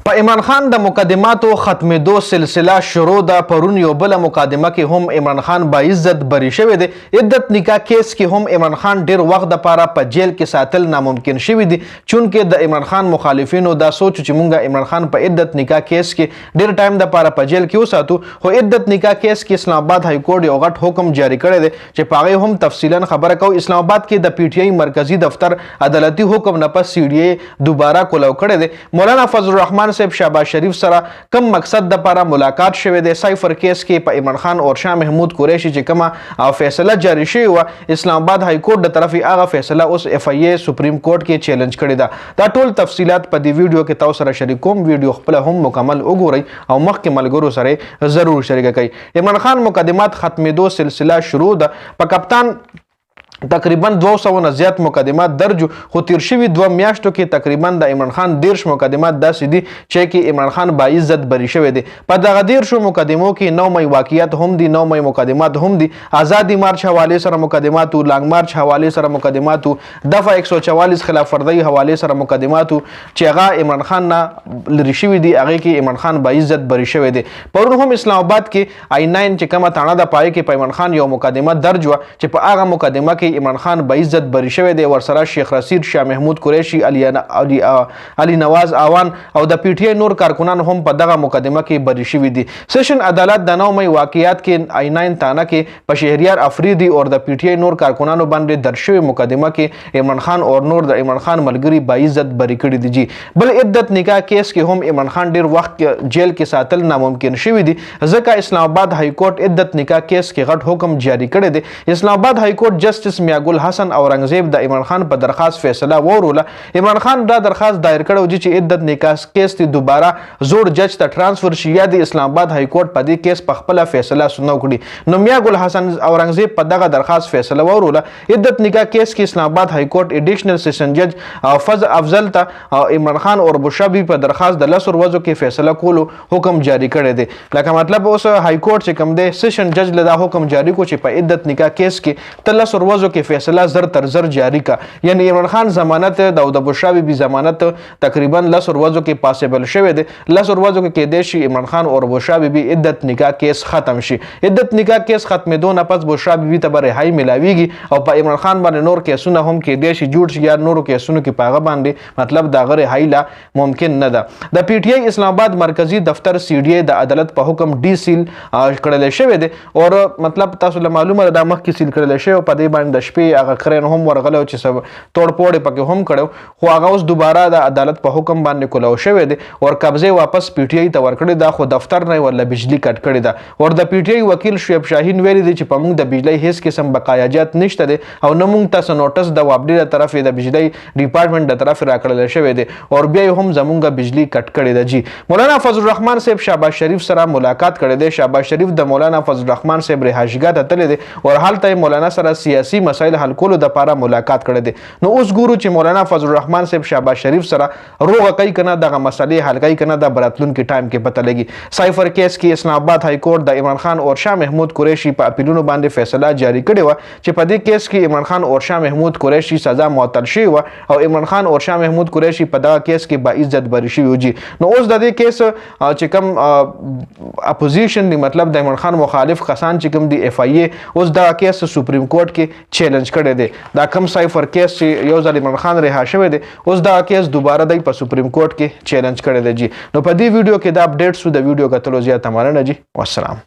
په عمران خان د مقدماتو ختمېدو سلسله شروع ده. پرون یو بله مقدمه کې هم عمران خان باعزت بری شوی دی. عدت نکاح کیس کې هم عمران خان ډیر وخت دپاره په جیل کې ساتل ناممکن شوي دي، چونکې د عمران خان مخالفینو دا سوچ چې مونږ عمران خان په عدت نکاح کیس کې ډیر ټایم دپاره په جیل کې وساتو. خو عدت نکاح کیس کې اسلام آباد های کورټ یو غټ حکم جاری کړی دی چې په هغې هم تفصیلا خبره کوو. اسلام آباد کې د پی ټی آی مرکزی دفتر عدالتي حکم نه پس سی ډي اے دوباره کولاو کړی دی. مولانا فضل الرحمن صاحب شهباز شریف سره کم مقصد د لپاره ملاقات شوی دی. سایفر کیس کې په عمران خان او شاه محمود قریشي چې کومه فیصله جاری شوی و اسلام آباد های کورټ د طرفي هغه فیصله اوس اف ای اے سپریم کورټ کې چیلنج کړی ده. دا ټول تفصيلات په دې ویډیو کې تاسو سره شریک کوم. ویډیو خپل هم مکمل وګورئ او مخکې ملګرو سره ضرور شریک کړئ. عمران خان مقدمات ختمېدو سلسله شروع ده. په کپتان تقریبا 200 نه زیات مقدمات درج خو تیر شوي 2 میاشتو کې تقریبا د عمران خان 10 مقدمات داسې دي چې کې عمران خان باعزت بری شوی دی. په دغه 10 مقدمو کې 9 مې واقعیت هم دي، 9 مې مقدمات هم دي. آزادی مارچ حواله سره مقدمات، لانګ مارچ حواله سره مقدمات، دفعه 144 خلاف ورزي حواله سره مقدمات چې هغه عمران خان نه لری شوی دي. هغه کې عمران خان باعزت بری شوی دی. پرون هم اسلام آباد کې آی 9 چې کومه تاڼه د پای کې عمران خان یو مقدمه درج و چې په هغه مقدمه کې عمران خان باعزت بری شوی دی. ورسره شیخ رشید، شاه محمود قریشي، علي نواز آوان او د پی ټی آی نور کارکنان هم په دغه مقدمه کې بری شوي دي. سیشن عدالت د 9 مې واقعیات کې آی 9 تانه کې په شهریار افریدي او د پی ټی آی نور کارکنانو باندې درج شوی مقدمه کې عمران خان او نور د عمران خان ملګری باعزت بری کړي دي. جی بل عدت نکاح کیس کې هم عمران خان ډیر وخت جیل کې ساتل ناممکن شوی دي، ځکه اسلام آباد های کورټ عدت نکاح کیس کې غټ حکم جاری کړی دی. اسلام آباد های کورټ جسټس میاګل حسن اورنګزیب د عمران خان په درخواست فیصله وروله. عمران خان دا درخواست دایر کړو چې عدت نکاح کیس ته دوباره زوړ جج ته ټرانسفر شي یا د اسلام آباد های کورټ په دې کیس په خپل فیصله سنو کړي. نو میاګل حسن اورنګزیب په دغه درخواست فیصله وروله. عدت نکاح کیس کې اسلام آباد های کورټ ایډیشنل سیشن جج فضل افضل ته عمران خان او بشابی په درخواست د 10 ورځو کې فیصله کولو حکم جاری کړی دی. لکه مطلب اوس های کورټ چې کوم دی سیشن جج له دا حکم جاری کو چې په عدت نکاح کیس کې 10 ورځو کې فیصله زر تر زر جاری کا. یعنی عمران خان ضمانت د بشابی بی ضمانت تقریبا 10 ورځو کې پاسبل شوی دی. 10 ورځو کې کېدای شي عمران خان او بشابی بی عدت نکاح کیس ختم شي. عدت نکاح کیس ختمېدو نه پس بشابی بی ته به رهایی ملاویږي او په عمران خان باندې نور کیسونه هم کېدای شي جوړ شي یا نورو کیسونو کې پاغه باندې مطلب دا غره هایلا ممکن نه ده. د پی ټی آی اسلام آباد مرکزی دفتر سی ډي اے د عدالت په حکم ډي سیل کړل شوی دی او مطلب تاسو له معلومه ده مخ کې سیل کړل شوی په دې باندې د شپې هغه کرن هم ورغلو چې سب توڑ پوڑ پکې هم کړو. خو هغه اوس دوباره د عدالت په حکم باندې کولاو شوی دی او قبضه واپس پی ټی آی ته ورکړی دا. خو دفتر نه ولا بجلی کټ کړی دا او د پی ټی آی وکیل شعیب شاهین ویلي دی چې په موږ د بجلی هیڅ قسم بقایاجات نشته دی او نه موږ تاسو نوټس د وابډي د طرف د بجلی ډپارټمنټ د طرف راکړل شوی دی او بیا هم زمونږ بجلی کټ کړی دی. جی مولانا فضل الرحمن صاحب شهباز شریف سره ملاقات کړی دی. شهباز شریف د مولانا فضل الرحمن صاحب رهاشګاه ته تللی دی او حالت مولانا سره سیاسي مسایل حل کولو د لپاره ملاقات کړی دی. نو اوس ګورو چې مولانا فضل الرحمن صاحب شهباز شریف سره روغه کوي کنه دغه مسلې حل کوي کنه د براتلون کې ټایم کې پته لګي. سایفر کیس کې اسلام آباد های کورټ د عمران خان او شاه محمود قریشي په اپیلونو باندې فیصله جاری کړی و چې په دې کیس کې عمران خان او شاه محمود قریشي سزا معطل شوی و او عمران خان او شاه محمود قریشي په دغه کیس کې باعزت بری شوی و. جی نو اوس د دې کیس چې کوم اپوزیشن دی مطلب د عمران خان مخالف کسان چې کوم دی اف ای اے اوس دا کیس سپریم کورټ کې چیلنج کړی دی. دا کم سایفر کیس چې یو ځل عمران خان رها شوی دی اوس دا کیس دوباره دی په سپریم کورټ کې چیلنج کړی دی. جی نو په دې ویډیو کې دا اپډیټس د ویډیو کتلو زیاته مننه. جی والسلام.